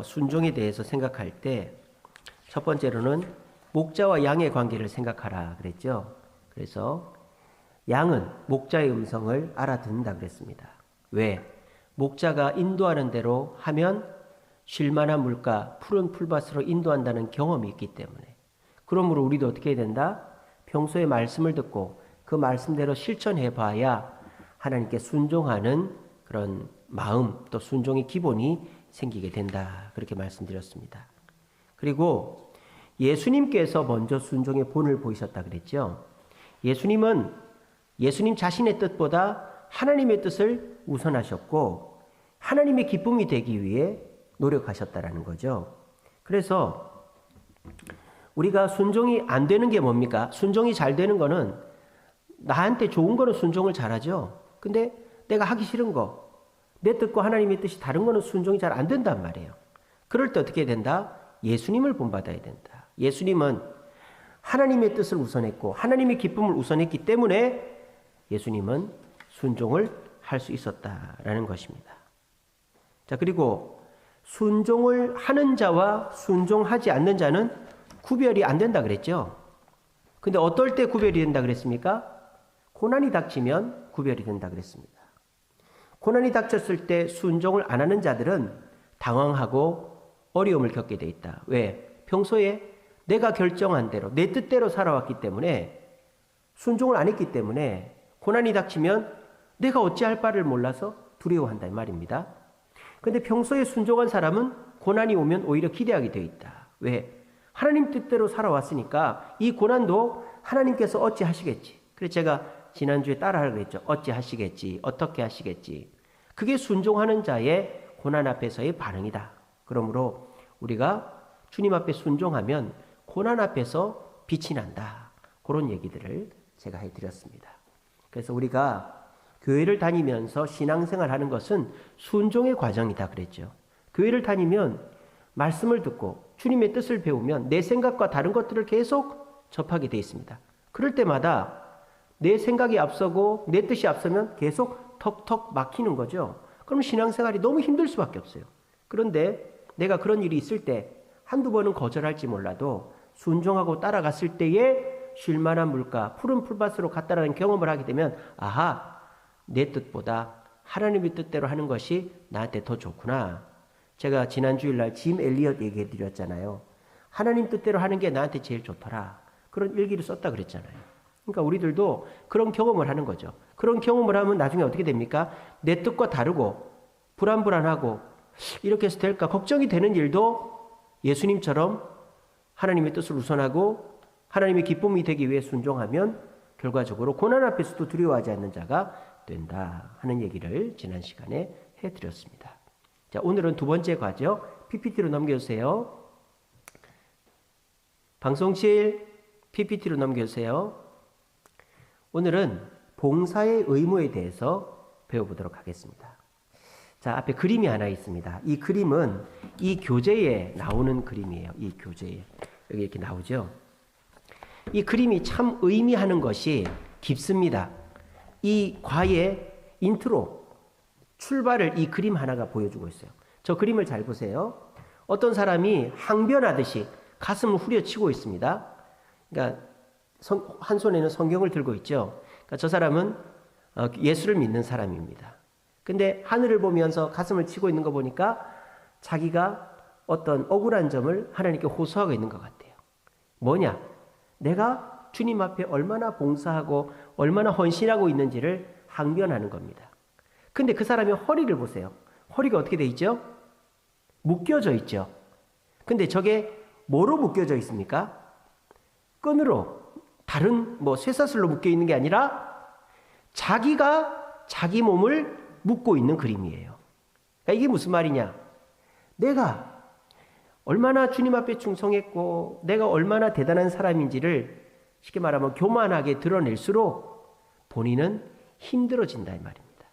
순종에 대해서 생각할 때 첫 번째로는 목자와 양의 관계를 생각하라 그랬죠. 그래서 양은 목자의 음성을 알아듣는다 그랬습니다. 왜? 목자가 인도하는 대로 하면 쉴만한 물가, 푸른 풀밭으로 인도한다는 경험이 있기 때문에. 그러므로 우리도 어떻게 해야 된다? 평소에 말씀을 듣고 그 말씀대로 실천해 봐야 하나님께 순종하는 그런 마음, 또 순종의 기본이 생기게 된다. 그렇게 말씀드렸습니다. 그리고 예수님께서 먼저 순종의 본을 보이셨다 그랬죠. 예수님은 예수님 자신의 뜻보다 하나님의 뜻을 우선하셨고 하나님의 기쁨이 되기 위해 노력하셨다라는 거죠. 그래서 우리가 순종이 안 되는 게 뭡니까? 순종이 잘 되는 거는 나한테 좋은 거는 순종을 잘하죠. 근데 내가 하기 싫은 거, 내 뜻과 하나님의 뜻이 다른 거는 순종이 잘 안 된단 말이에요. 그럴 때 어떻게 된다? 예수님을 본받아야 된다. 예수님은 하나님의 뜻을 우선했고 하나님의 기쁨을 우선했기 때문에 예수님은 순종을 할 수 있었다라는 것입니다. 자, 그리고 순종을 하는 자와 순종하지 않는 자는 구별이 안 된다 그랬죠. 근데 어떨 때 구별이 된다 그랬습니까? 고난이 닥치면 구별이 된다 그랬습니다. 고난이 닥쳤을 때 순종을 안 하는 자들은 당황하고 어려움을 겪게 돼 있다. 왜? 평소에 내가 결정한 대로 내 뜻대로 살아왔기 때문에 순종을 안 했기 때문에 고난이 닥치면 내가 어찌할 바를 몰라서 두려워한다 이 말입니다. 그런데 평소에 순종한 사람은 고난이 오면 오히려 기대하게 되어 있다. 왜? 하나님 뜻대로 살아왔으니까 이 고난도 하나님께서 어찌 하시겠지. 그래서 제가 지난주에 따라하라고 했죠. 어찌 하시겠지. 어떻게 하시겠지. 그게 순종하는 자의 고난 앞에서의 반응이다. 그러므로 우리가 주님 앞에 순종하면 고난 앞에서 빛이 난다. 그런 얘기들을 제가 해드렸습니다. 그래서 우리가 교회를 다니면서 신앙생활 하는 것은 순종의 과정이다 그랬죠. 교회를 다니면 말씀을 듣고 주님의 뜻을 배우면 내 생각과 다른 것들을 계속 접하게 되어 있습니다. 그럴 때마다 내 생각이 앞서고 내 뜻이 앞서면 계속 턱턱 막히는 거죠. 그럼 신앙생활이 너무 힘들 수밖에 없어요. 그런데 내가 그런 일이 있을 때 한두 번은 거절할지 몰라도 순종하고 따라갔을 때에 쉴만한 물가, 푸른 풀밭으로 갔다라는 경험을 하게 되면 아하, 내 뜻보다 하나님의 뜻대로 하는 것이 나한테 더 좋구나. 제가 지난 주일날 짐 엘리엇 얘기해 드렸잖아요. 하나님 뜻대로 하는 게 나한테 제일 좋더라. 그런 일기를 썼다 그랬잖아요. 그러니까 우리들도 그런 경험을 하는 거죠. 그런 경험을 하면 나중에 어떻게 됩니까? 내 뜻과 다르고 불안불안하고 이렇게 해서 될까 걱정이 되는 일도 예수님처럼 하나님의 뜻을 우선하고 하나님의 기쁨이 되기 위해 순종하면 결과적으로 고난 앞에서도 두려워하지 않는 자가 된다 하는 얘기를 지난 시간에 해드렸습니다. 자, 오늘은 두 번째 과죠. PPT로 넘겨주세요. 방송실 PPT로 넘겨주세요. 오늘은 봉사의 의무에 대해서 배워보도록 하겠습니다. 자, 앞에 그림이 하나 있습니다. 이 그림은 이 교재에 나오는 그림이에요. 이 교재에. 여기 이렇게 나오죠. 이 그림이 참 의미하는 것이 깊습니다. 이 과의 인트로, 출발을 이 그림 하나가 보여주고 있어요. 저 그림을 잘 보세요. 어떤 사람이 항변하듯이 가슴을 후려치고 있습니다. 그러니까 한 손에는 성경을 들고 있죠. 그러니까 저 사람은 예수를 믿는 사람입니다. 근데 하늘을 보면서 가슴을 치고 있는 거 보니까 자기가 어떤 억울한 점을 하나님께 호소하고 있는 것 같아요. 뭐냐? 내가 주님 앞에 얼마나 봉사하고 얼마나 헌신하고 있는지를 항변하는 겁니다. 근데 그 사람의 허리를 보세요. 허리가 어떻게 돼 있죠? 묶여져 있죠. 근데 저게 뭐로 묶여져 있습니까? 끈으로, 다른 쇠사슬로 묶여 있는 게 아니라 자기가 자기 몸을 묶고 있는 그림이에요. 그러니까 이게 무슨 말이냐? 내가 얼마나 주님 앞에 충성했고 내가 얼마나 대단한 사람인지를 쉽게 말하면 교만하게 드러낼수록 본인은 힘들어진다 이 말입니다.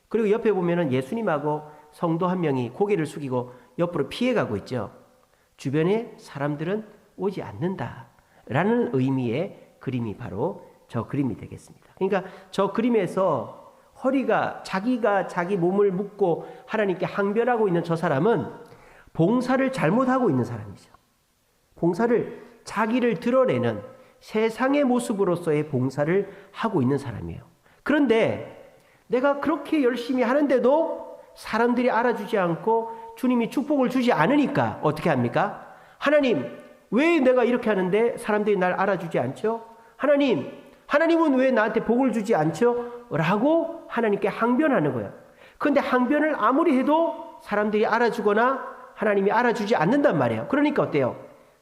그리고 옆에 보면은 예수님하고 성도 한 명이 고개를 숙이고 옆으로 피해가고 있죠. 주변에 사람들은 오지 않는다라는 의미의 그림이 바로 저 그림이 되겠습니다. 그러니까 저 그림에서 허리가 자기가 자기 몸을 묶고 하나님께 항변하고 있는 저 사람은 봉사를 잘못하고 있는 사람이죠. 봉사를 자기를 드러내는 세상의 모습으로서의 봉사를 하고 있는 사람이에요. 그런데 내가 그렇게 열심히 하는데도 사람들이 알아주지 않고 주님이 축복을 주지 않으니까 어떻게 합니까? 하나님, 왜 내가 이렇게 하는데 사람들이 날 알아주지 않죠? 하나님은 왜 나한테 복을 주지 않죠? 라고 하나님께 항변하는 거예요. 그런데 항변을 아무리 해도 사람들이 알아주거나 하나님이 알아주지 않는단 말이에요. 그러니까 어때요?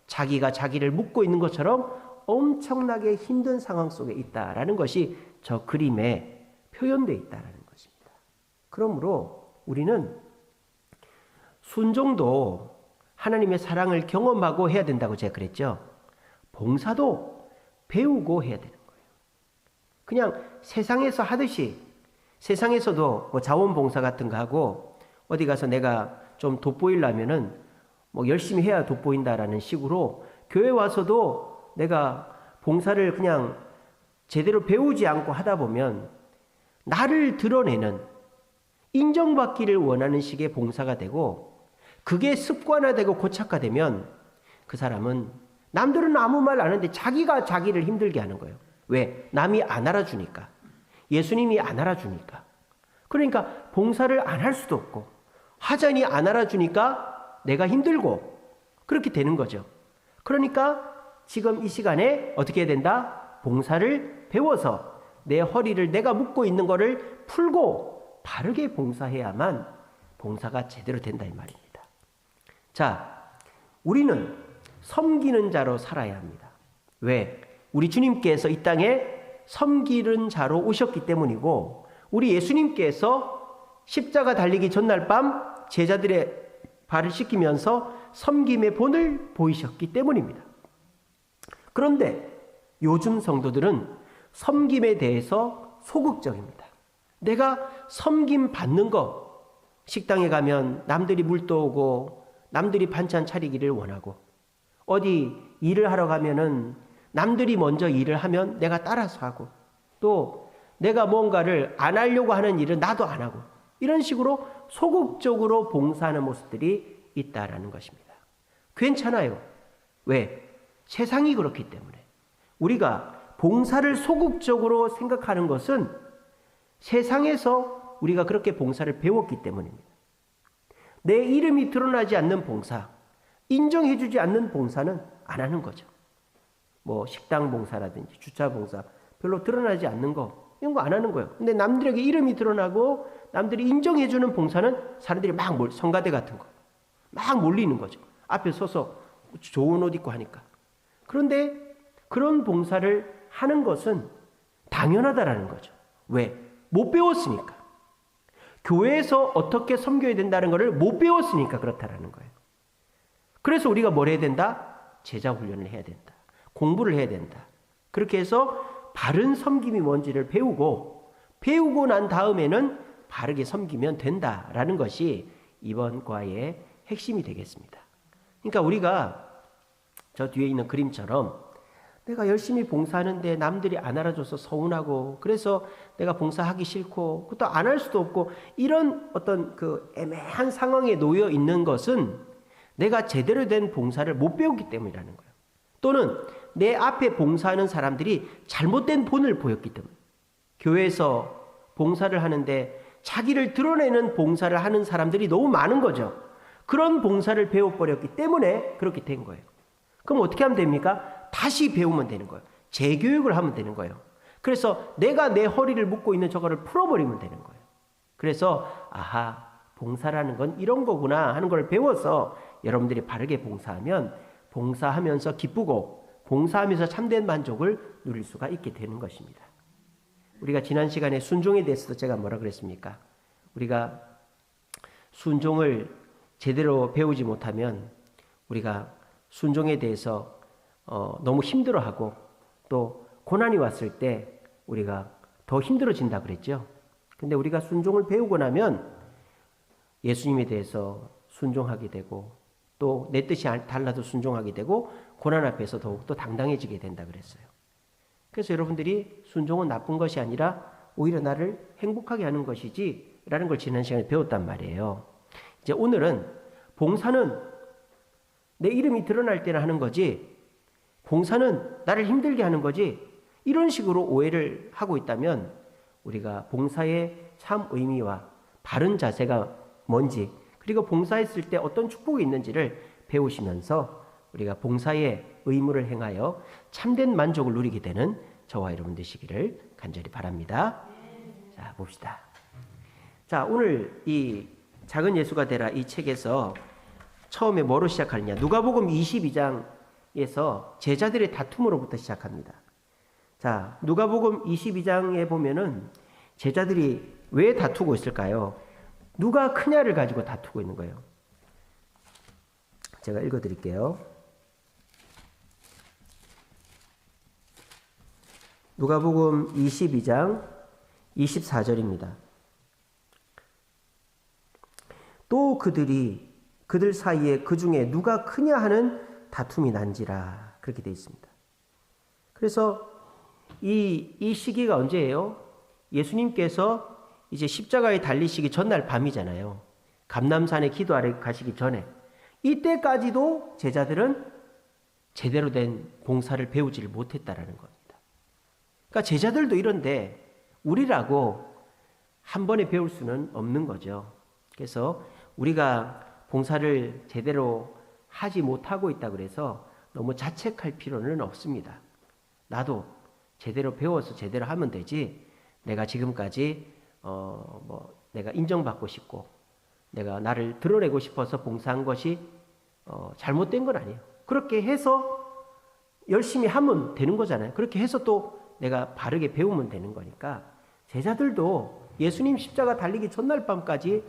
자기가 자기를 묻고 있는 것처럼 엄청나게 힘든 상황 속에 있다라는 것이 저 그림에 표현되어 있다는 것입니다. 그러므로 우리는 순종도 하나님의 사랑을 경험하고 해야 된다고 제가 그랬죠. 봉사도 배우고 해야 되는 거예요. 그냥 세상에서 하듯이 세상에서도 뭐 자원봉사 같은 거 하고 어디 가서 내가 좀 돋보이려면은 뭐 열심히 해야 돋보인다라는 식으로 교회 와서도 내가 봉사를 그냥 제대로 배우지 않고 하다 보면 나를 드러내는 인정받기를 원하는 식의 봉사가 되고 그게 습관화되고 고착화되면 그 사람은 남들은 아무 말 안 하는데 자기가 자기를 힘들게 하는 거예요. 왜? 남이 안 알아주니까. 예수님이 안 알아주니까. 그러니까 봉사를 안 할 수도 없고 하자니 안 알아주니까 내가 힘들고 그렇게 되는 거죠. 그러니까 지금 이 시간에 어떻게 해야 된다? 봉사를 배워서 내 허리를 내가 묶고 있는 거를 풀고 바르게 봉사해야만 봉사가 제대로 된다 이 말입니다. 자, 우리는 섬기는 자로 살아야 합니다. 왜? 우리 주님께서 이 땅에 섬기는 자로 오셨기 때문이고 우리 예수님께서 십자가 달리기 전날 밤 제자들의 발을 씻기면서 섬김의 본을 보이셨기 때문입니다. 그런데 요즘 성도들은 섬김에 대해서 소극적입니다. 내가 섬김 받는 거, 식당에 가면 남들이 물 떠오고 남들이 반찬 차리기를 원하고 어디 일을 하러 가면은 남들이 먼저 일을 하면 내가 따라서 하고 또 내가 뭔가를 안 하려고 하는 일은 나도 안 하고 이런 식으로 소극적으로 봉사하는 모습들이 있다라는 것입니다. 괜찮아요. 왜? 세상이 그렇기 때문에. 우리가 봉사를 소극적으로 생각하는 것은 세상에서 우리가 그렇게 봉사를 배웠기 때문입니다. 내 이름이 드러나지 않는 봉사, 인정해주지 않는 봉사는 안 하는 거죠. 뭐 식당 봉사라든지 주차 봉사 별로 드러나지 않는 거 이런 거 안 하는 거예요. 근데 남들에게 이름이 드러나고 남들이 인정해주는 봉사는 사람들이 막 성가대 같은 거 막 몰리는 거죠. 앞에 서서 좋은 옷 입고 하니까. 그런데 그런 봉사를 하는 것은 당연하다라는 거죠. 왜? 못 배웠으니까. 교회에서 어떻게 섬겨야 된다는 것을 못 배웠으니까 그렇다라는 거예요. 그래서 우리가 뭘 해야 된다? 제자 훈련을 해야 된다. 공부를 해야 된다. 그렇게 해서 바른 섬김이 뭔지를 배우고 난 다음에는 바르게 섬기면 된다라는 것이 이번 과의 핵심이 되겠습니다. 그러니까 우리가 저 뒤에 있는 그림처럼 내가 열심히 봉사하는데 남들이 안 알아줘서 서운하고 그래서 내가 봉사하기 싫고 또 안 할 수도 없고 이런 어떤 그 애매한 상황에 놓여 있는 것은 내가 제대로 된 봉사를 못 배웠기 때문이라는 거예요. 또는 내 앞에 봉사하는 사람들이 잘못된 본을 보였기 때문에 교회에서 봉사를 하는데 자기를 드러내는 봉사를 하는 사람들이 너무 많은 거죠. 그런 봉사를 배워버렸기 때문에 그렇게 된 거예요. 그럼 어떻게 하면 됩니까? 다시 배우면 되는 거예요. 재교육을 하면 되는 거예요. 그래서 내가 내 허리를 묶고 있는 저거를 풀어버리면 되는 거예요. 그래서 아하, 봉사라는 건 이런 거구나 하는 걸 배워서 여러분들이 바르게 봉사하면 봉사하면서 기쁘고 봉사하면서 참된 만족을 누릴 수가 있게 되는 것입니다. 우리가 지난 시간에 순종에 대해서도 제가 뭐라 그랬습니까? 우리가 순종을 제대로 배우지 못하면 우리가 순종에 대해서 너무 힘들어하고 또 고난이 왔을 때 우리가 더 힘들어진다 그랬죠. 근데 우리가 순종을 배우고 나면 예수님에 대해서 순종하게 되고 또 내 뜻이 달라도 순종하게 되고 고난 앞에서 더욱더 당당해지게 된다 그랬어요. 그래서 여러분들이 순종은 나쁜 것이 아니라 오히려 나를 행복하게 하는 것이지 라는 걸 지난 시간에 배웠단 말이에요. 이제 오늘은 봉사는 내 이름이 드러날 때나 하는 거지, 봉사는 나를 힘들게 하는 거지, 이런 식으로 오해를 하고 있다면 우리가 봉사의 참 의미와 바른 자세가 뭔지, 그리고 봉사했을 때 어떤 축복이 있는지를 배우시면서 우리가 봉사의 의무를 행하여 참된 만족을 누리게 되는 저와 여러분 되시기를 간절히 바랍니다. 자, 봅시다. 자, 오늘 이 작은 예수가 되라 이 책에서 처음에 뭐로 시작하느냐? 누가복음 22장에서 제자들의 다툼으로부터 시작합니다. 자, 누가복음 22장에 보면은 제자들이 왜 다투고 있을까요? 누가 크냐를 가지고 다투고 있는 거예요. 제가 읽어드릴게요. 누가복음 22장 24절입니다. 또 그들 사이에 그 중에 누가 크냐 하는 다툼이 난지라, 그렇게 되어 있습니다. 그래서 이 시기가 언제예요? 예수님께서 이제 십자가에 달리시기 전날 밤이잖아요. 감람산에 기도하러 가시기 전에. 이때까지도 제자들은 제대로 된 봉사를 배우지를 못했다라는 겁니다. 그러니까 제자들도 이런데 우리라고 한 번에 배울 수는 없는 거죠. 그래서 우리가 봉사를 제대로 하지 못하고 있다 그래서 너무 자책할 필요는 없습니다. 나도 제대로 배워서 제대로 하면 되지, 내가 지금까지 내가 인정받고 싶고 내가 나를 드러내고 싶어서 봉사한 것이 잘못된 건 아니에요. 그렇게 해서 열심히 하면 되는 거잖아요. 그렇게 해서 또 내가 바르게 배우면 되는 거니까 제자들도 예수님 십자가 달리기 전날 밤까지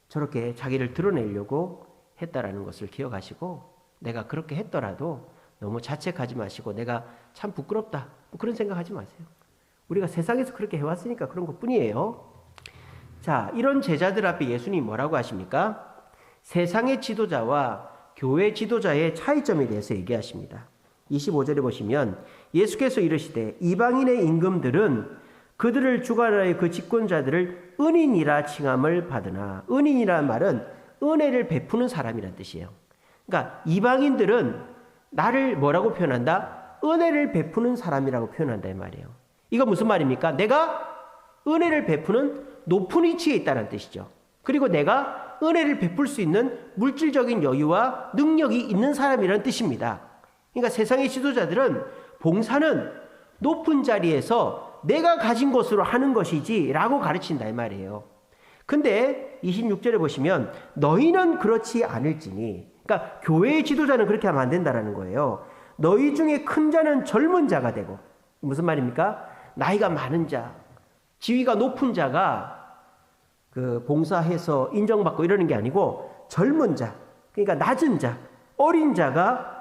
저렇게 자기를 드러내려고 했다라는 것을 기억하시고, 내가 그렇게 했더라도 너무 자책하지 마시고 내가 참 부끄럽다 뭐 그런 생각하지 마세요. 우리가 세상에서 그렇게 해왔으니까 그런 것뿐이에요. 자, 이런 제자들 앞에 예수님이 뭐라고 하십니까? 세상의 지도자와 교회 지도자의 차이점에 대해서 얘기하십니다. 25절에 보시면 예수께서 이르시되 이방인의 임금들은 그들을 주관하여 그 집권자들을 은인이라 칭함을 받으나, 은인이라는 말은 은혜를 베푸는 사람이라는 뜻이에요. 그러니까 이방인들은 나를 뭐라고 표현한다? 은혜를 베푸는 사람이라고 표현한다 이 말이에요. 이거 무슨 말입니까? 내가 은혜를 베푸는 높은 위치에 있다는 뜻이죠. 그리고 내가 은혜를 베풀 수 있는 물질적인 여유와 능력이 있는 사람이라는 뜻입니다. 그러니까 세상의 지도자들은 봉사는 높은 자리에서 내가 가진 것으로 하는 것이지 라고 가르친다 이 말이에요. 근데 26절에 보시면 너희는 그렇지 않을지니, 그러니까 교회의 지도자는 그렇게 하면 안 된다라는 거예요. 너희 중에 큰 자는 젊은 자가 되고, 무슨 말입니까? 나이가 많은 자, 지위가 높은 자가 그 봉사해서 인정받고 이러는 게 아니고 젊은 자, 그러니까 낮은 자, 어린 자가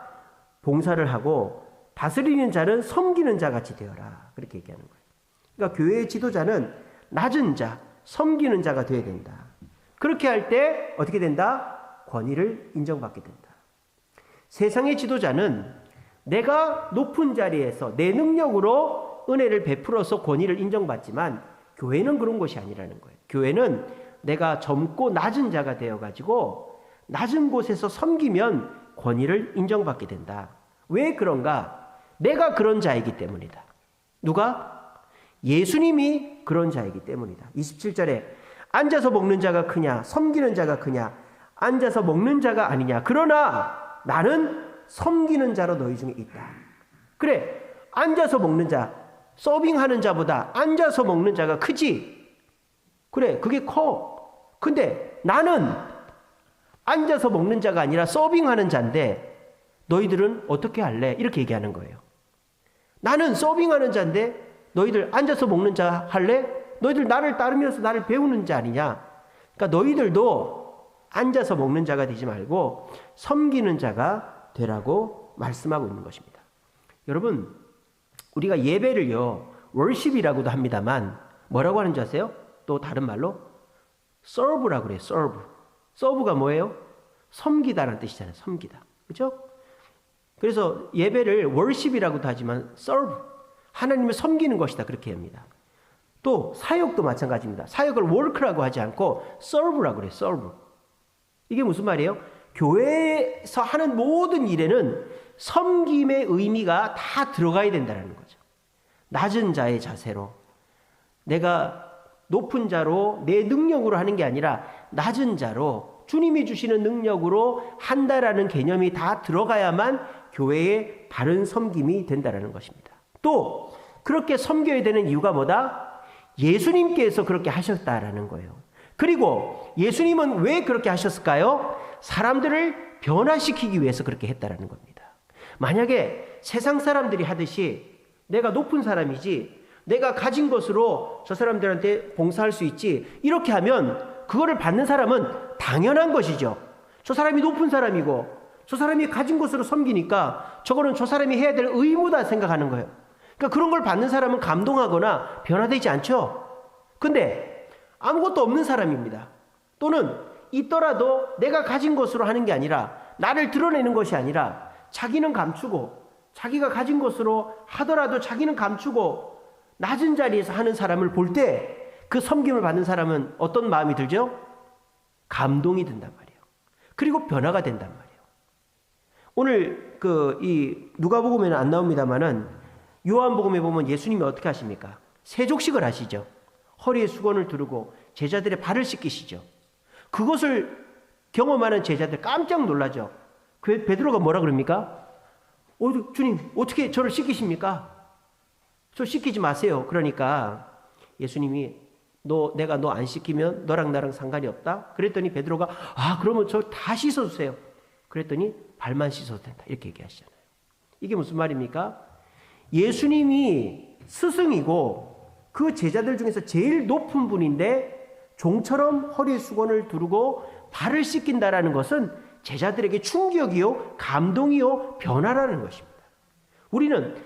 봉사를 하고 다스리는 자는 섬기는 자 같이 되어라, 그렇게 얘기하는 거예요. 그러니까 교회의 지도자는 낮은 자, 섬기는 자가 되어야 된다. 그렇게 할 때 어떻게 된다? 권위를 인정받게 된다. 세상의 지도자는 내가 높은 자리에서 내 능력으로 은혜를 베풀어서 권위를 인정받지만 교회는 그런 것이 아니라는 거예요. 교회는 내가 젊고 낮은 자가 되어가지고 낮은 곳에서 섬기면 권위를 인정받게 된다. 왜 그런가? 내가 그런 자이기 때문이다. 누가? 예수님이 그런 자이기 때문이다. 27절에 앉아서 먹는 자가 크냐 섬기는 자가 크냐, 앉아서 먹는 자가 아니냐, 그러나 나는 섬기는 자로 너희 중에 있다. 그래, 앉아서 먹는 자, 서빙하는 자보다 앉아서 먹는 자가 크지. 그래, 그게 커. 근데 나는 앉아서 먹는 자가 아니라 서빙하는 자인데 너희들은 어떻게 할래? 이렇게 얘기하는 거예요. 나는 서빙하는 자인데 너희들 앉아서 먹는 자 할래? 너희들 나를 따르면서 나를 배우는 자 아니냐? 그러니까 너희들도 앉아서 먹는 자가 되지 말고 섬기는 자가 되라고 말씀하고 있는 것입니다. 여러분, 우리가 예배를요, 월십이라고도 합니다만 뭐라고 하는 줄 아세요? 또 다른 말로 serve라고 그래요. serve가 뭐예요? 섬기다라는 뜻이잖아요. 섬기다. 그렇죠? 그래서 예배를 월십이라고도 하지만 serve, 하나님을 섬기는 것이다, 그렇게 합니다. 또 사역도 마찬가지입니다. 사역을 work라고 하지 않고 serve라고 그래요. serve. 이게 무슨 말이에요? 교회에서 하는 모든 일에는 섬김의 의미가 다 들어가야 된다는 거죠. 낮은 자의 자세로, 내가 높은 자로 내 능력으로 하는 게 아니라 낮은 자로 주님이 주시는 능력으로 한다라는 개념이 다 들어가야만 교회의 바른 섬김이 된다는 것입니다. 또 그렇게 섬겨야 되는 이유가 뭐다? 예수님께서 그렇게 하셨다라는 거예요. 그리고 예수님은 왜 그렇게 하셨을까요? 사람들을 변화시키기 위해서 그렇게 했다라는 겁니다. 만약에 세상 사람들이 하듯이 내가 높은 사람이지, 내가 가진 것으로 저 사람들한테 봉사할 수 있지, 이렇게 하면 그거를 받는 사람은 당연한 것이죠. 저 사람이 높은 사람이고 저 사람이 가진 것으로 섬기니까 저거는 저 사람이 해야 될 의무다 생각하는 거예요. 그러니까 그런 걸 받는 사람은 감동하거나 변화되지 않죠. 근데 아무것도 없는 사람입니다. 또는 있더라도 내가 가진 것으로 하는 게 아니라, 나를 드러내는 것이 아니라 자기는 감추고, 자기가 가진 것으로 하더라도 자기는 감추고 낮은 자리에서 하는 사람을 볼 때 그 섬김을 받는 사람은 어떤 마음이 들죠? 감동이 든단 말이에요. 그리고 변화가 된단 말이에요. 오늘 이 누가복음에는 안 나옵니다만은 요한복음에 보면 예수님이 어떻게 하십니까? 세족식을 하시죠. 허리에 수건을 두르고 제자들의 발을 씻기시죠. 그것을 경험하는 제자들 깜짝 놀라죠. 베드로가 뭐라 그럽니까? 주님, 어떻게 저를 씻기십니까? 저 씻기지 마세요. 그러니까 예수님이 내가 너 안 씻기면 너랑 나랑 상관이 없다. 그랬더니 베드로가 그러면 저 다 씻어주세요. 그랬더니 발만 씻어도 된다. 이렇게 얘기하시잖아요. 이게 무슨 말입니까? 예수님이 스승이고 그 제자들 중에서 제일 높은 분인데 종처럼 허리에 수건을 두르고 발을 씻긴다라는 것은 제자들에게 충격이요, 감동이요, 변화라는 것입니다. 우리는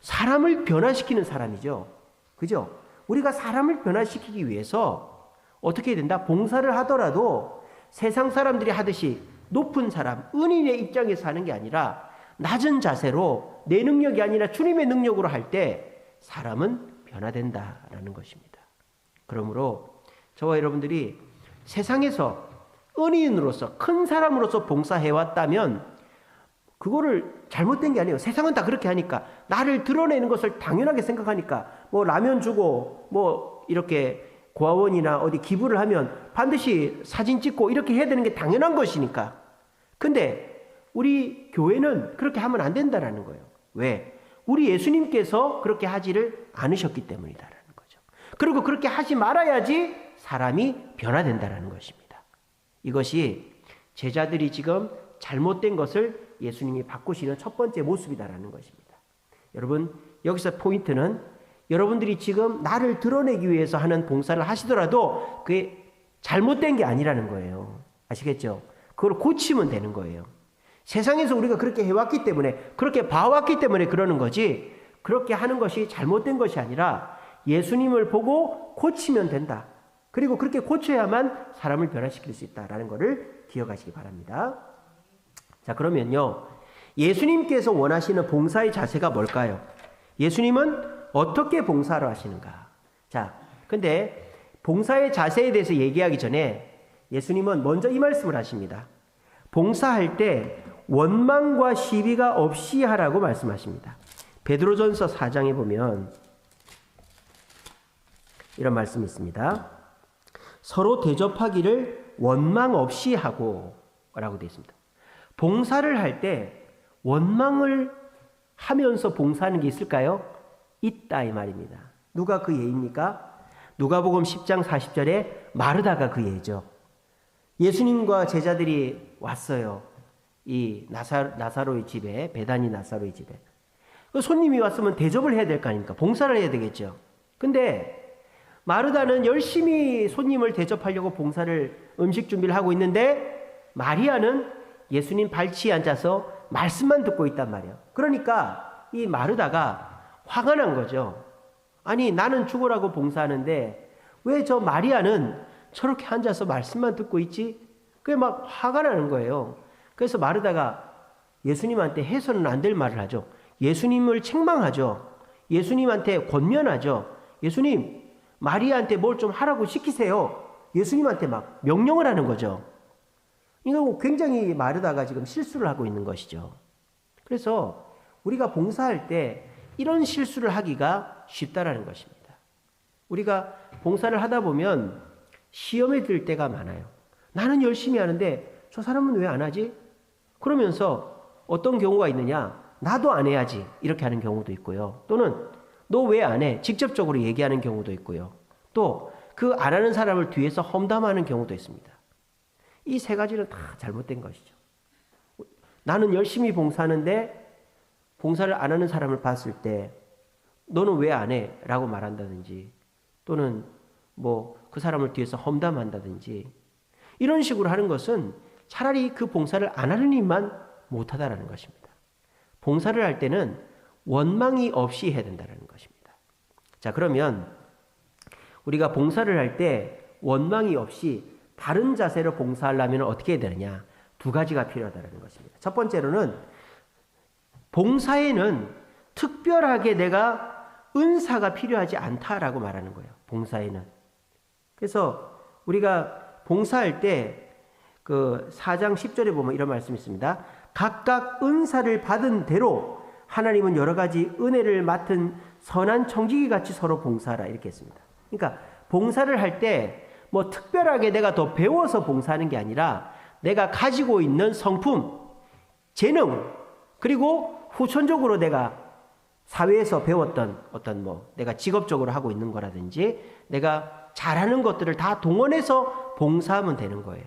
사람을 변화시키는 사람이죠. 그죠? 우리가 사람을 변화시키기 위해서 어떻게 해야 된다? 봉사를 하더라도 세상 사람들이 하듯이 높은 사람, 은인의 입장에서 하는 게 아니라 낮은 자세로 내 능력이 아니라 주님의 능력으로 할 때 사람은 변화된다라는 것입니다. 그러므로 저와 여러분들이 세상에서 은인으로서, 큰 사람으로서 봉사해왔다면 그거를 잘못된 게 아니에요. 세상은 다 그렇게 하니까, 나를 드러내는 것을 당연하게 생각하니까, 라면 주고 이렇게 고아원이나 어디 기부를 하면 반드시 사진 찍고 이렇게 해야 되는 게 당연한 것이니까. 근데 우리 교회는 그렇게 하면 안 된다라는 거예요. 왜? 우리 예수님께서 그렇게 하지를 않으셨기 때문이다라는 거죠. 그리고 그렇게 하지 말아야지 사람이 변화된다라는 것입니다. 이것이 제자들이 지금 잘못된 것을 예수님이 바꾸시는 첫 번째 모습이다라는 것입니다. 여러분, 여기서 포인트는 여러분들이 지금 나를 드러내기 위해서 하는 봉사를 하시더라도 그게 잘못된 게 아니라는 거예요. 아시겠죠? 그걸 고치면 되는 거예요. 세상에서 우리가 그렇게 해왔기 때문에, 그렇게 봐왔기 때문에 그러는 거지, 그렇게 하는 것이 잘못된 것이 아니라 예수님을 보고 고치면 된다. 그리고 그렇게 고쳐야만 사람을 변화시킬 수 있다라는 것을 기억하시기 바랍니다. 자, 그러면요, 예수님께서 원하시는 봉사의 자세가 뭘까요? 예수님은 어떻게 봉사를 하시는가? 자, 근데 봉사의 자세에 대해서 얘기하기 전에 예수님은 먼저 이 말씀을 하십니다. 봉사할 때 원망과 시비가 없이 하라고 말씀하십니다. 베드로전서 4장에 보면 이런 말씀이 있습니다. 서로 대접하기를 원망 없이 하고 라고 되어 있습니다. 봉사를 할 때 원망을 하면서 봉사하는 게 있을까요? 있다 이 말입니다. 누가 그 예입니까? 누가복음 10장 40절에 마르다가 그 예죠. 예수님과 제자들이 왔어요. 이 나사로의 집에, 베다니 나사로의 집에. 손님이 왔으면 대접을 해야 될 거 아닙니까? 봉사를 해야 되겠죠. 근데 마르다는 열심히 손님을 대접하려고 음식 준비를 하고 있는데, 마리아는 예수님 발치에 앉아서 말씀만 듣고 있단 말이에요. 그러니까 이 마르다가 화가 난 거죠. 아니, 나는 죽으라고 봉사하는데 왜 저 마리아는 저렇게 앉아서 말씀만 듣고 있지? 그게 막 화가 나는 거예요. 그래서 마르다가 예수님한테 해서는 안 될 말을 하죠. 예수님을 책망하죠. 예수님한테 권면하죠. 예수님, 마리아한테 뭘 좀 하라고 시키세요. 예수님한테 막 명령을 하는 거죠. 이거 굉장히 마르다가 지금 실수를 하고 있는 것이죠. 그래서 우리가 봉사할 때 이런 실수를 하기가 쉽다라는 것입니다. 우리가 봉사를 하다 보면 시험에 들 때가 많아요. 나는 열심히 하는데 저 사람은 왜 안 하지? 그러면서 어떤 경우가 있느냐? 나도 안 해야지 이렇게 하는 경우도 있고요. 또는 너 왜 안 해? 직접적으로 얘기하는 경우도 있고요. 또 그 안 하는 사람을 뒤에서 험담하는 경우도 있습니다. 이 세 가지는 다 잘못된 것이죠. 나는 열심히 봉사하는데 봉사를 안 하는 사람을 봤을 때 너는 왜 안 해? 라고 말한다든지 또는 뭐 그 사람을 뒤에서 험담한다든지 이런 식으로 하는 것은 차라리 그 봉사를 안 하는 일만 못하다라는 것입니다. 봉사를 할 때는 원망이 없이 해야 된다는 것입니다. 자, 그러면 우리가 봉사를 할 때 원망이 없이 바른 자세로 봉사하려면 어떻게 해야 되느냐? 두 가지가 필요하다는 것입니다. 첫 번째로는 봉사에는 특별하게 내가 은사가 필요하지 않다라고 말하는 거예요. 봉사에는. 그래서 우리가 봉사할 때 그 4장 10절에 보면 이런 말씀이 있습니다. 각각 은사를 받은 대로 하나님은 여러 가지 은혜를 맡은 선한 청지기 같이 서로 봉사하라 이렇게 했습니다. 그러니까 봉사를 할 때 뭐 특별하게 내가 더 배워서 봉사하는 게 아니라 내가 가지고 있는 성품, 재능, 그리고 후천적으로 내가 사회에서 배웠던 어떤 뭐 내가 직업적으로 하고 있는 거라든지 내가 잘하는 것들을 다 동원해서 봉사하면 되는 거예요.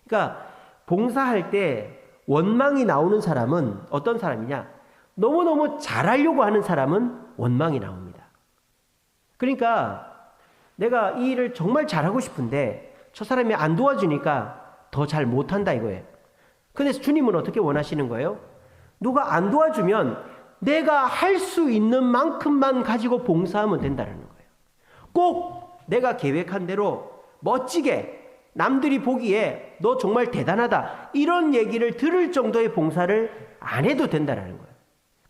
그러니까 봉사할 때 원망이 나오는 사람은 어떤 사람이냐? 너무너무 잘하려고 하는 사람은 원망이 나옵니다. 그러니까 내가 이 일을 정말 잘하고 싶은데 저 사람이 안 도와주니까 더 잘 못한다 이거예요. 근데 주님은 어떻게 원하시는 거예요? 누가 안 도와주면 내가 할 수 있는 만큼만 가지고 봉사하면 된다는 거예요. 꼭 내가 계획한 대로 멋지게 남들이 보기에 너 정말 대단하다 이런 얘기를 들을 정도의 봉사를 안 해도 된다는 거예요.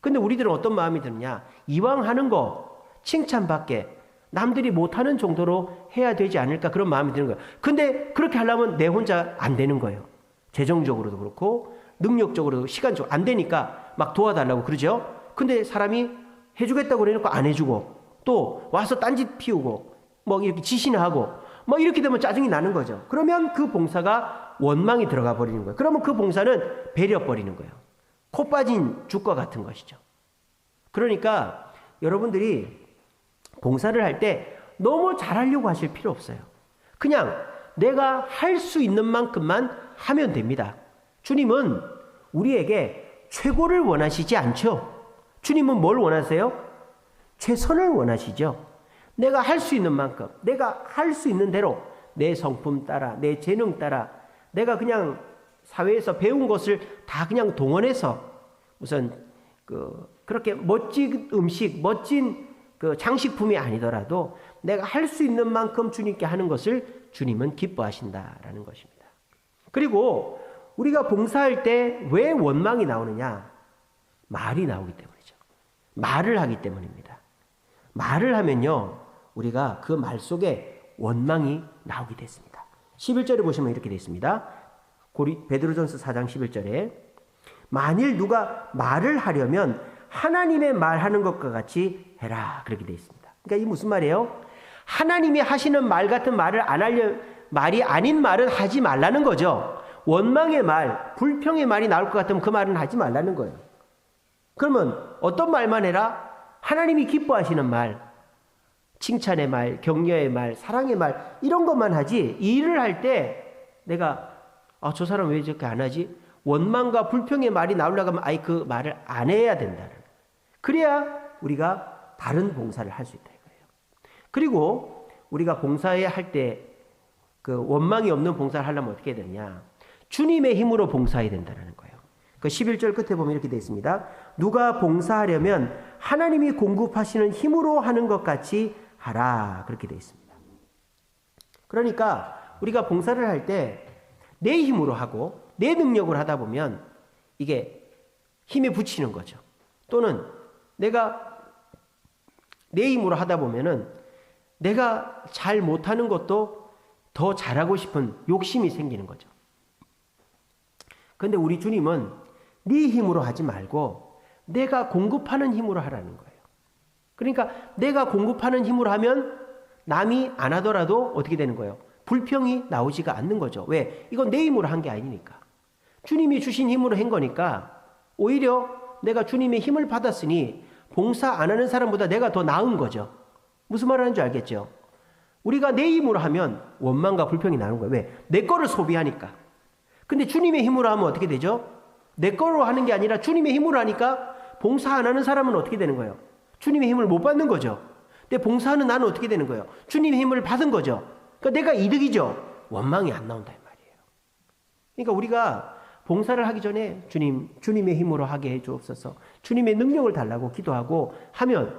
근데 우리들은 어떤 마음이 드느냐? 이왕 하는 거 칭찬받게 남들이 못하는 정도로 해야 되지 않을까 그런 마음이 드는 거예요. 근데 그렇게 하려면 내 혼자 안 되는 거예요. 재정적으로도 그렇고 능력적으로도 시간적으로 안 되니까 막 도와달라고 그러죠. 근데 사람이 해주겠다고 그래놓고 안 해주고 또 와서 딴짓 피우고 뭐 이렇게 지시나 하고 뭐 이렇게 되면 짜증이 나는 거죠. 그러면 그 봉사가 원망이 들어가 버리는 거예요. 그러면 그 봉사는 배려 버리는 거예요. 코 빠진 죽과 같은 것이죠. 그러니까 여러분들이 봉사를 할 때 너무 잘하려고 하실 필요 없어요. 그냥 내가 할 수 있는 만큼만 하면 됩니다. 주님은 우리에게 최고를 원하시지 않죠. 주님은 뭘 원하세요? 최선을 원하시죠. 내가 할 수 있는 만큼, 내가 할 수 있는 대로 내 성품 따라, 내 재능 따라 내가 그냥 사회에서 배운 것을 다 그냥 동원해서 우선 그렇게 멋진 음식, 멋진 그 장식품이 아니더라도 내가 할 수 있는 만큼 주님께 하는 것을 주님은 기뻐하신다라는 것입니다. 그리고 우리가 봉사할 때 왜 원망이 나오느냐? 말이 나오기 때문이죠. 말을 하기 때문입니다. 말을 하면요, 우리가 그 말 속에 원망이 나오게 됐습니다. 11절에 보시면 이렇게 되어 있습니다. 베드로전서 4장 11절에 만일 누가 말을 하려면 하나님의 말하는 것과 같이 해라 그렇게 되어 있습니다. 그러니까 이 무슨 말이에요? 하나님이 하시는 말 같은 말을 안 하려 말이 아닌 말은 하지 말라는 거죠. 원망의 말, 불평의 말이 나올 것 같으면 그 말은 하지 말라는 거예요. 그러면 어떤 말만 해라? 하나님이 기뻐하시는 말, 칭찬의 말, 격려의 말, 사랑의 말 이런 것만 하지 이 일을 할 때 내가 저 사람 왜 저렇게 안 하지? 원망과 불평의 말이 나오려고 하면 아예 그 말을 안 해야 된다는 거예요. 그래야 우리가 바른 봉사를 할 수 있다 이거예요. 그리고 우리가 봉사에 할 때 그 원망이 없는 봉사를 하려면 어떻게 해야 되느냐? 주님의 힘으로 봉사해야 된다는 거예요. 그 11절 끝에 보면 이렇게 되어 있습니다. 누가 봉사하려면 하나님이 공급하시는 힘으로 하는 것 같이 하라 그렇게 되어 있습니다. 그러니까 우리가 봉사를 할 때 내 힘으로 하고 내 능력으로 하다 보면 이게 힘에 부치는 거죠. 또는 내가 내 힘으로 하다 보면은 내가 잘 못하는 것도 더 잘하고 싶은 욕심이 생기는 거죠. 근데 우리 주님은 네 힘으로 하지 말고 내가 공급하는 힘으로 하라는 거예요. 그러니까 내가 공급하는 힘으로 하면 남이 안 하더라도 어떻게 되는 거예요? 불평이 나오지가 않는 거죠. 왜? 이건 내 힘으로 한 게 아니니까. 주님이 주신 힘으로 한 거니까 오히려 내가 주님의 힘을 받았으니 봉사 안 하는 사람보다 내가 더 나은 거죠. 무슨 말 하는지 알겠죠? 우리가 내 힘으로 하면 원망과 불평이 나는 거예요. 왜? 내 거를 소비하니까. 근데 주님의 힘으로 하면 어떻게 되죠? 내 거로 하는 게 아니라 주님의 힘으로 하니까 봉사 안 하는 사람은 어떻게 되는 거예요? 주님의 힘을 못 받는 거죠. 근데 봉사하는 나는 어떻게 되는 거예요? 주님의 힘을 받은 거죠. 그러니까 내가 이득이죠. 원망이 안 나온다 이 말이에요. 그러니까 우리가 봉사를 하기 전에 주님의 힘으로 하게 해주옵소서. 주님의 능력을 달라고 기도하고 하면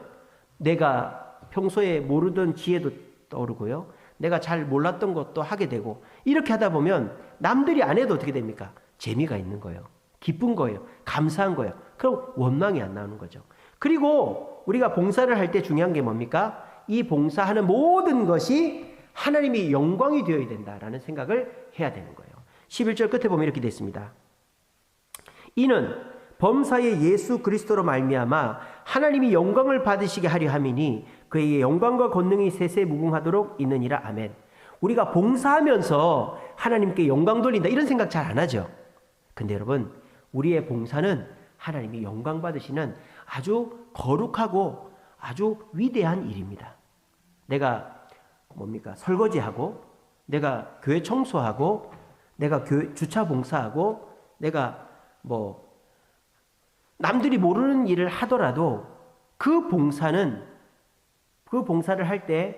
내가 평소에 모르던 지혜도 떠오르고요. 내가 잘 몰랐던 것도 하게 되고 이렇게 하다 보면 남들이 안 해도 어떻게 됩니까? 재미가 있는 거예요. 기쁜 거예요. 감사한 거예요. 그럼 원망이 안 나오는 거죠. 그리고 우리가 봉사를 할 때 중요한 게 뭡니까? 이 봉사하는 모든 것이 하나님이 영광이 되어야 된다라는 생각을 해야 되는 거예요. 11절 끝에 보면 이렇게 됐습니다. 이는 범사의 예수 그리스도로 말미암아 하나님이 영광을 받으시게 하려 함이니 그의 영광과 권능이 세세 무궁하도록 있느니라. 아멘. 우리가 봉사하면서 하나님께 영광 돌린다 이런 생각 잘 안 하죠. 근데 여러분 우리의 봉사는 하나님이 영광 받으시는 아주 거룩하고 아주 위대한 일입니다. 내가 뭡니까? 설거지하고 내가 교회 청소하고 내가 교회 주차 봉사하고 내가 남들이 모르는 일을 하더라도 그 봉사를 할 때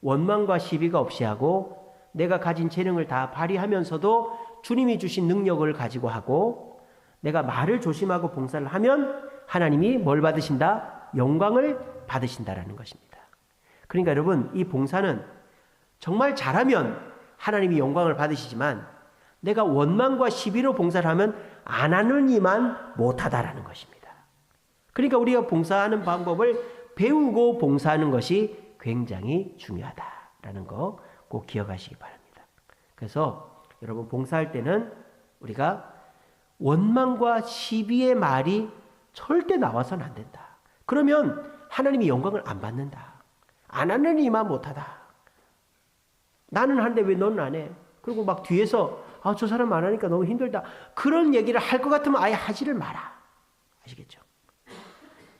원망과 시비가 없이 하고 내가 가진 재능을 다 발휘하면서도 주님이 주신 능력을 가지고 하고 내가 말을 조심하고 봉사를 하면 하나님이 뭘 받으신다? 영광을 받으신다라는 것입니다. 그러니까 여러분 이 봉사는 정말 잘하면 하나님이 영광을 받으시지만 내가 원망과 시비로 봉사를 하면 안 하는 이만 못하다라는 것입니다. 그러니까 우리가 봉사하는 방법을 배우고 봉사하는 것이 굉장히 중요하다라는 거 꼭 기억하시기 바랍니다. 그래서 여러분 봉사할 때는 우리가 원망과 시비의 말이 절대 나와서는 안 된다. 그러면 하나님이 영광을 안 받는다. 안 하는 이만 못하다. 나는 하는데 왜 너는 안 해? 그리고 막 뒤에서 저 사람 안 하니까 너무 힘들다. 그런 얘기를 할 것 같으면 아예 하지를 마라. 아시겠죠?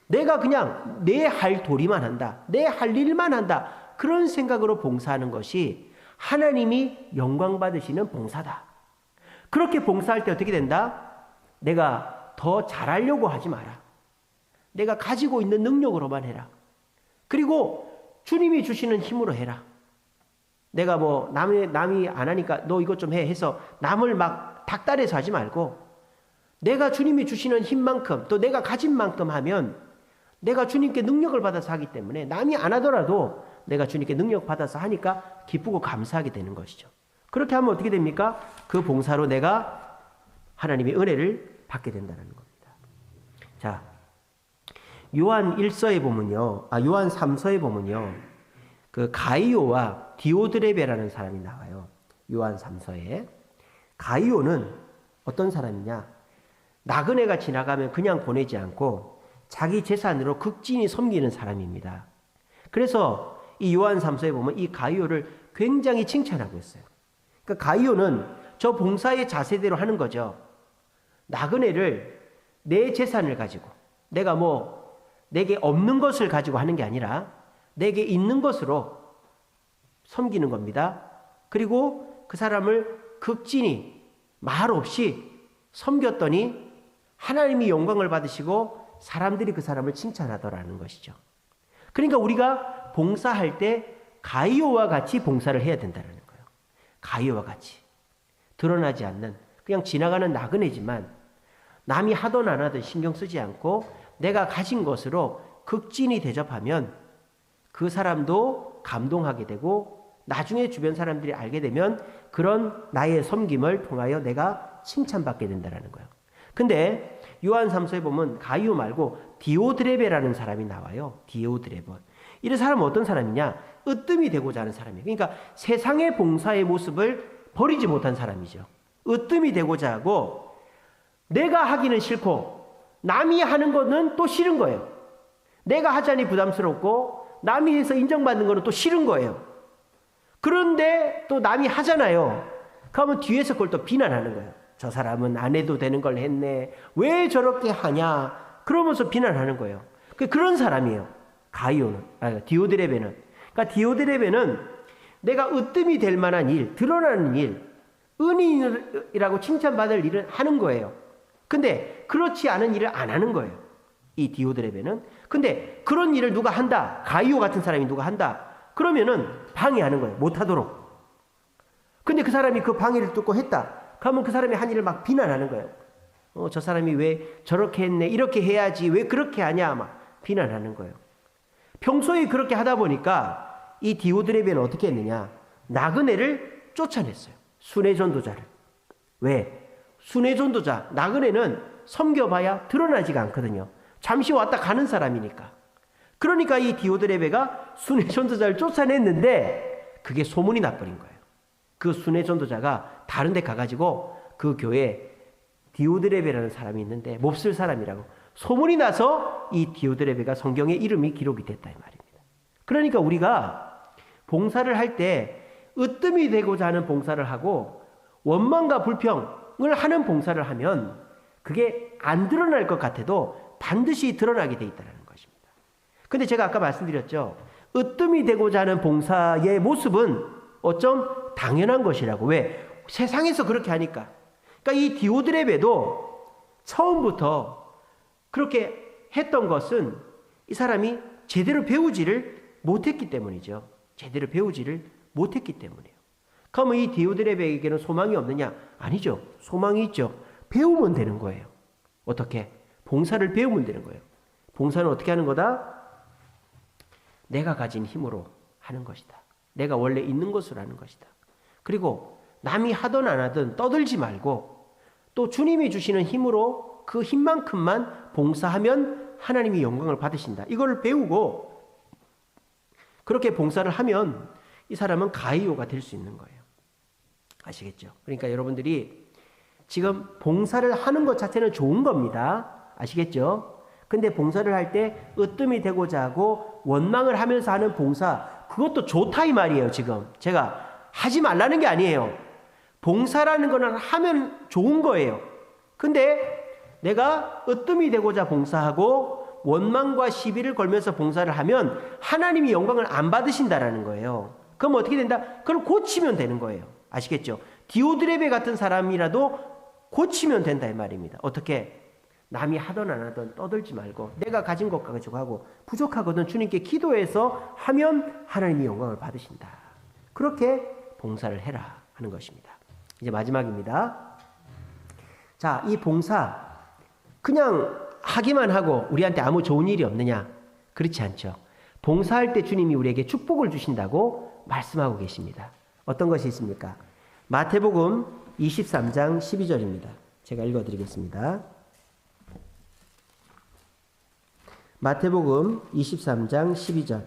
내가 그냥 내 할 도리만 한다. 내 할 일만 한다. 그런 생각으로 봉사하는 것이 하나님이 영광 받으시는 봉사다. 그렇게 봉사할 때 어떻게 된다? 내가 더 잘하려고 하지 마라. 내가 가지고 있는 능력으로만 해라. 그리고 주님이 주시는 힘으로 해라. 내가 남이 안 하니까 너 이것 좀 해 해서 남을 막 닥달해서 하지 말고 내가 주님이 주시는 힘만큼 또 내가 가진 만큼 하면 내가 주님께 능력을 받아서 하기 때문에 남이 안 하더라도 내가 주님께 능력 받아서 하니까 기쁘고 감사하게 되는 것이죠. 그렇게 하면 어떻게 됩니까? 그 봉사로 내가 하나님의 은혜를 받게 된다는 겁니다. 자, 요한 1서에 보면요. 요한 3서에 보면요. 그 가이오와 디오드레베라는 사람이 나와요. 요한 3서에. 가이오는 어떤 사람이냐? 나그네가 지나가면 그냥 보내지 않고 자기 재산으로 극진히 섬기는 사람입니다. 그래서 이 요한 3서에 보면 이 가이오를 굉장히 칭찬하고 있어요. 그러니까 가이오는 저 봉사의 자세대로 하는 거죠. 나그네를 내 재산을 가지고 내가 내게 없는 것을 가지고 하는 게 아니라 내게 있는 것으로 섬기는 겁니다. 그리고 그 사람을 극진히 말 없이 섬겼더니 하나님이 영광을 받으시고 사람들이 그 사람을 칭찬하더라는 것이죠. 그러니까 우리가 봉사할 때 가이오와 같이 봉사를 해야 된다는 거예요. 가이오와 같이. 드러나지 않는 그냥 지나가는 나그네지만 남이 하든 안 하든 신경 쓰지 않고 내가 가진 것으로 극진히 대접하면 그 사람도 감동하게 되고 나중에 주변 사람들이 알게 되면 그런 나의 섬김을 통하여 내가 칭찬받게 된다는 거예요. 근데 요한 3서에 보면 가이오 말고 디오드레베라는 사람이 나와요. 디오드레베. 이 사람은 어떤 사람이냐? 으뜸이 되고자 하는 사람이에요. 그러니까 세상의 봉사의 모습을 버리지 못한 사람이죠. 으뜸이 되고자 하고 내가 하기는 싫고 남이 하는 거는 또 싫은 거예요. 내가 하자니 부담스럽고 남이 해서 인정받는 거는 또 싫은 거예요. 그런데 또 남이 하잖아요. 그러면 뒤에서 그걸 또 비난하는 거예요. 저 사람은 안 해도 되는 걸 했네. 왜 저렇게 하냐. 그러면서 비난하는 거예요. 그런 사람이에요. 디오드레베는. 그러니까 디오드레베는 내가 으뜸이 될 만한 일, 드러나는 일, 은인이라고 칭찬받을 일을 하는 거예요. 근데 그렇지 않은 일을 안 하는 거예요. 이 디오드레베는. 근데 그런 일을 누가 한다. 가이오 같은 사람이 누가 한다. 그러면은 방해하는 거예요. 못하도록. 근데 그 사람이 그 방해를 뚫고 했다. 그러면 그 사람이 한 일을 막 비난하는 거예요. 저 사람이 왜 저렇게 했네. 이렇게 해야지. 왜 그렇게 하냐. 막 비난하는 거예요. 평소에 그렇게 하다 보니까 이 디오드레베는 어떻게 했느냐. 나그네를 쫓아냈어요. 순회 전도자를. 왜? 순회 전도자, 나그네는 섬겨봐야 드러나지가 않거든요. 잠시 왔다 가는 사람이니까. 그러니까 이 디오드레베가 순회 전도자를 쫓아냈는데 그게 소문이 나버린 거예요. 그 순회 전도자가 다른 데 가가지고 그 교회에 디오드레베라는 사람이 있는데 몹쓸 사람이라고 소문이 나서 이 디오드레베가 성경에 이름이 기록이 됐다 이 말입니다. 그러니까 우리가 봉사를 할 때 으뜸이 되고자 하는 봉사를 하고 원망과 불평을 하는 봉사를 하면 그게 안 드러날 것 같아도 반드시 드러나게 돼 있다는 것입니다. 근데 제가 아까 말씀드렸죠. 으뜸이 되고자 하는 봉사의 모습은 어쩜 당연한 것이라고. 왜? 세상에서 그렇게 하니까. 그러니까 이 디오드레베도 처음부터 그렇게 했던 것은 이 사람이 제대로 배우지를 못했기 때문이죠. 제대로 배우지를 못했기 때문이에요. 그러면 이 디오드레베에게는 소망이 없느냐? 아니죠. 소망이 있죠. 배우면 되는 거예요. 어떻게? 봉사를 배우면 되는 거예요. 봉사는 어떻게 하는 거다? 내가 가진 힘으로 하는 것이다. 내가 원래 있는 것으로 하는 것이다. 그리고 남이 하든 안 하든 떠들지 말고 또 주님이 주시는 힘으로 그 힘만큼만 봉사하면 하나님이 영광을 받으신다. 이걸 배우고 그렇게 봉사를 하면 이 사람은 가이오가 될 수 있는 거예요. 아시겠죠? 그러니까 여러분들이 지금 봉사를 하는 것 자체는 좋은 겁니다. 아시겠죠? 근데 봉사를 할 때 으뜸이 되고자 하고 원망을 하면서 하는 봉사, 그것도 좋다 이 말이에요. 지금 제가 하지 말라는 게 아니에요. 봉사라는 거는 하면 좋은 거예요. 근데 내가 으뜸이 되고자 봉사하고 원망과 시비를 걸면서 봉사를 하면 하나님이 영광을 안 받으신다라는 거예요. 그럼 어떻게 된다? 그걸 고치면 되는 거예요. 아시겠죠? 디오드레베 같은 사람이라도 고치면 된다 이 말입니다. 어떻게? 남이 하든 안 하든 떠들지 말고 내가 가진 것 가지고 하고 부족하거든 주님께 기도해서 하면 하나님이 영광을 받으신다. 그렇게 봉사를 해라 하는 것입니다. 이제 마지막입니다. 자, 이 봉사 그냥 하기만 하고 우리한테 아무 좋은 일이 없느냐? 그렇지 않죠. 봉사할 때 주님이 우리에게 축복을 주신다고 말씀하고 계십니다. 어떤 것이 있습니까? 마태복음 23장 12절입니다. 제가 읽어드리겠습니다. 마태복음 23장 12절.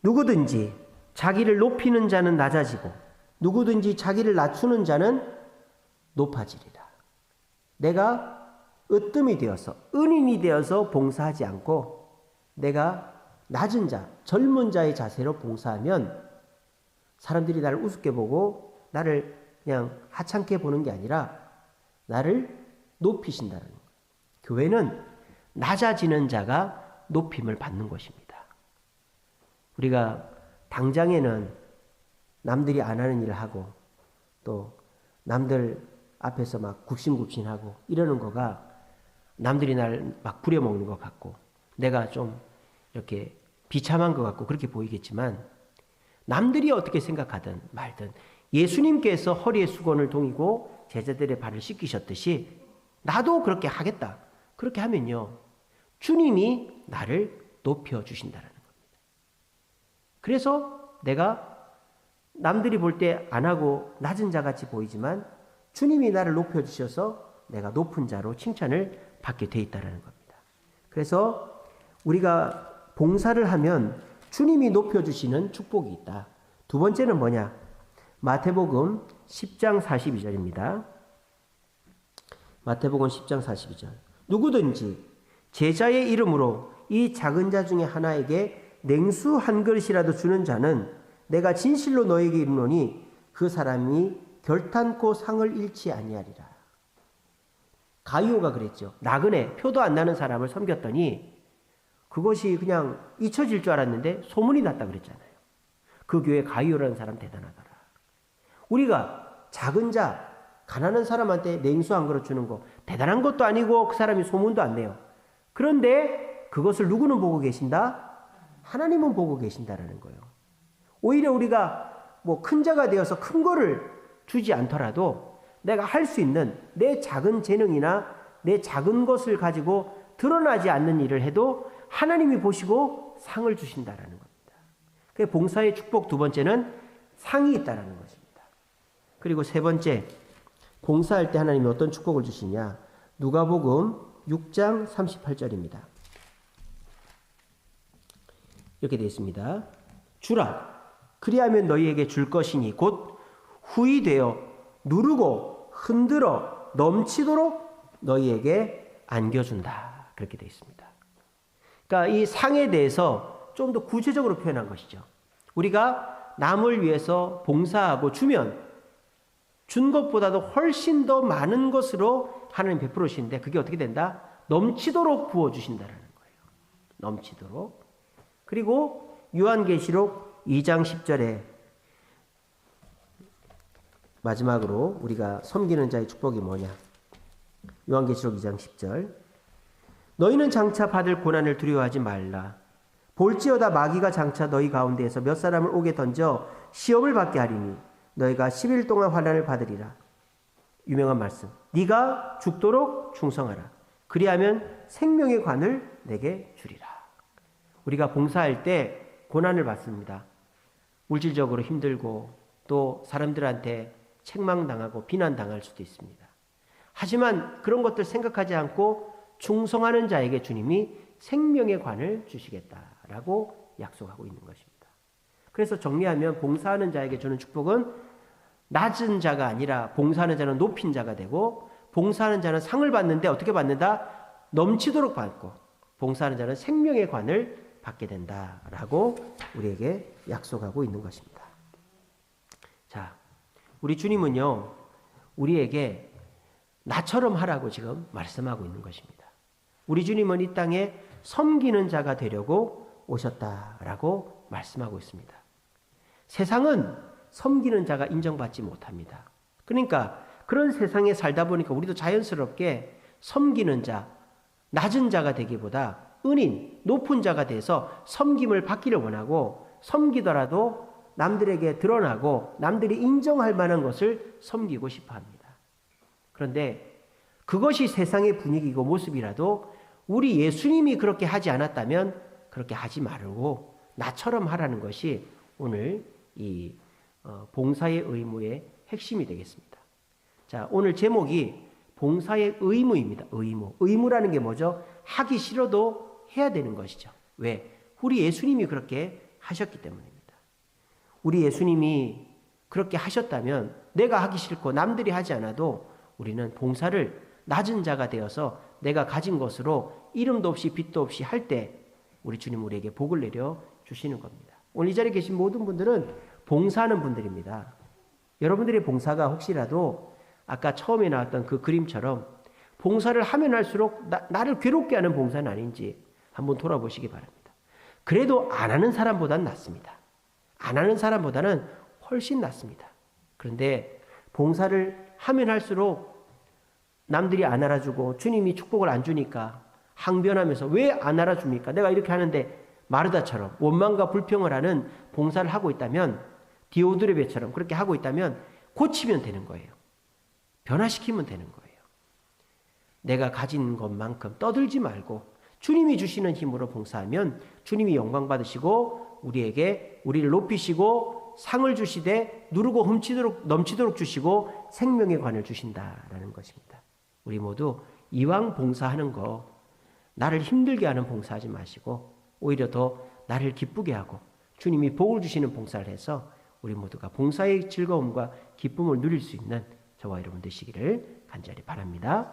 누구든지 자기를 높이는 자는 낮아지고 누구든지 자기를 낮추는 자는 높아지리라. 내가 으뜸이 되어서 은인이 되어서 봉사하지 않고 내가 낮은 자, 젊은 자의 자세로 봉사하면 사람들이 나를 우습게 보고 나를 그냥 하찮게 보는 게 아니라 나를 높이신다는 거예요. 교회는 낮아지는 자가 높임을 받는 것입니다. 우리가 당장에는 남들이 안 하는 일을 하고 또 남들 앞에서 막 굽신굽신하고 이러는 거가 남들이 날 막 부려먹는 것 같고 내가 좀 이렇게 비참한 것 같고 그렇게 보이겠지만 남들이 어떻게 생각하든 말든 예수님께서 허리에 수건을 동이고 제자들의 발을 씻기셨듯이 나도 그렇게 하겠다. 그렇게 하면요. 주님이 나를 높여주신다는 겁니다. 그래서 내가 남들이 볼 때 안 하고 낮은 자같이 보이지만 주님이 나를 높여주셔서 내가 높은 자로 칭찬을 받게 돼 있다는 겁니다. 그래서 우리가 봉사를 하면 주님이 높여주시는 축복이 있다. 두 번째는 뭐냐? 마태복음 10장 42절입니다. 마태복음 10장 42절. 누구든지 제자의 이름으로 이 작은 자 중에 하나에게 냉수 한 그릇이라도 주는 자는 내가 진실로 너에게 이르노니 그 사람이 결탄코 상을 잃지 아니하리라. 가이오가 그랬죠. 나그네, 표도 안 나는 사람을 섬겼더니 그것이 그냥 잊혀질 줄 알았는데 소문이 났다 그랬잖아요. 그 교회 가이오라는 사람 대단하더라. 우리가 작은 자, 가난한 사람한테 냉수 한 그릇 주는 거 대단한 것도 아니고 그 사람이 소문도 안 내요. 그런데 그것을 누구는 보고 계신다? 하나님은 보고 계신다라는 거예요. 오히려 우리가 뭐 큰 자가 되어서 큰 거를 주지 않더라도 내가 할 수 있는 내 작은 재능이나 내 작은 것을 가지고 드러나지 않는 일을 해도 하나님이 보시고 상을 주신다라는 겁니다. 그 봉사의 축복 두 번째는 상이 있다라는 것입니다. 그리고 세 번째, 봉사할 때 하나님이 어떤 축복을 주시냐? 누가복음 6장 38절입니다. 이렇게 되어 있습니다. 주라, 그리하면 너희에게 줄 것이니 곧 후히 되어 누르고 흔들어 넘치도록 너희에게 안겨준다. 그렇게 되어 있습니다. 그러니까 이 상에 대해서 좀 더 구체적으로 표현한 것이죠. 우리가 남을 위해서 봉사하고 주면 준 것보다도 훨씬 더 많은 것으로 하나님 베풀어 주시는데 그게 어떻게 된다? 넘치도록 부어주신다는 거예요. 넘치도록. 그리고 요한계시록 2장 10절에 마지막으로 우리가 섬기는 자의 축복이 뭐냐? 요한계시록 2장 10절. 너희는 장차 받을 고난을 두려워하지 말라. 볼지어다 마귀가 장차 너희 가운데에서 몇 사람을 오게 던져 시험을 받게 하리니 너희가 10일 동안 환난을 받으리라. 유명한 말씀. 네가 죽도록 충성하라. 그리하면 생명의 관을 내게 주리라. 우리가 봉사할 때 고난을 받습니다. 물질적으로 힘들고 또 사람들한테 책망당하고 비난당할 수도 있습니다. 하지만 그런 것들 생각하지 않고 충성하는 자에게 주님이 생명의 관을 주시겠다라고 약속하고 있는 것입니다. 그래서 정리하면 봉사하는 자에게 주는 축복은 낮은 자가 아니라 봉사하는 자는 높인 자가 되고 봉사하는 자는 상을 받는데 어떻게 받는다? 넘치도록 받고 봉사하는 자는 생명의 관을 받게 된다라고 우리에게 약속하고 있는 것입니다. 자, 우리 주님은요, 우리에게 나처럼 하라고 지금 말씀하고 있는 것입니다. 우리 주님은 이 땅에 섬기는 자가 되려고 오셨다라고 말씀하고 있습니다. 세상은 섬기는 자가 인정받지 못합니다. 그러니까 그런 세상에 살다 보니까 우리도 자연스럽게 섬기는 자, 낮은 자가 되기보다 은인, 높은 자가 돼서 섬김을 받기를 원하고 섬기더라도 남들에게 드러나고 남들이 인정할 만한 것을 섬기고 싶어 합니다. 그런데 그것이 세상의 분위기고 모습이라도 우리 예수님이 그렇게 하지 않았다면 그렇게 하지 말고 나처럼 하라는 것이 오늘 이 봉사의 의무의 핵심이 되겠습니다. 자, 오늘 제목이 봉사의 의무입니다. 의무. 의무라는 게 뭐죠? 하기 싫어도 해야 되는 것이죠. 왜? 우리 예수님이 그렇게 하셨기 때문입니다. 우리 예수님이 그렇게 하셨다면 내가 하기 싫고 남들이 하지 않아도 우리는 봉사를 낮은 자가 되어서 내가 가진 것으로 이름도 없이 빛도 없이 할 때 우리 주님 우리에게 복을 내려 주시는 겁니다. 오늘 이 자리에 계신 모든 분들은 봉사하는 분들입니다. 여러분들의 봉사가 혹시라도 아까 처음에 나왔던 그 그림처럼 봉사를 하면 할수록 나를 괴롭게 하는 봉사는 아닌지 한번 돌아보시기 바랍니다. 그래도 안 하는 사람보다는 낫습니다. 안 하는 사람보다는 훨씬 낫습니다. 그런데 봉사를 하면 할수록 남들이 안 알아주고 주님이 축복을 안 주니까 항변하면서 왜 안 알아줍니까? 내가 이렇게 하는데 마르다처럼 원망과 불평을 하는 봉사를 하고 있다면 디오드레베처럼 그렇게 하고 있다면 고치면 되는 거예요. 변화시키면 되는 거예요. 내가 가진 것만큼 떠들지 말고 주님이 주시는 힘으로 봉사하면 주님이 영광 받으시고 우리를 높이시고 상을 주시되 누르고 훔치도록 넘치도록 주시고 생명의 관을 주신다라는 것입니다. 우리 모두 이왕 봉사하는 거 나를 힘들게 하는 봉사하지 마시고 오히려 더 나를 기쁘게 하고 주님이 복을 주시는 봉사를 해서 우리 모두가 봉사의 즐거움과 기쁨을 누릴 수 있는 저와 여러분 되시기를 간절히 바랍니다.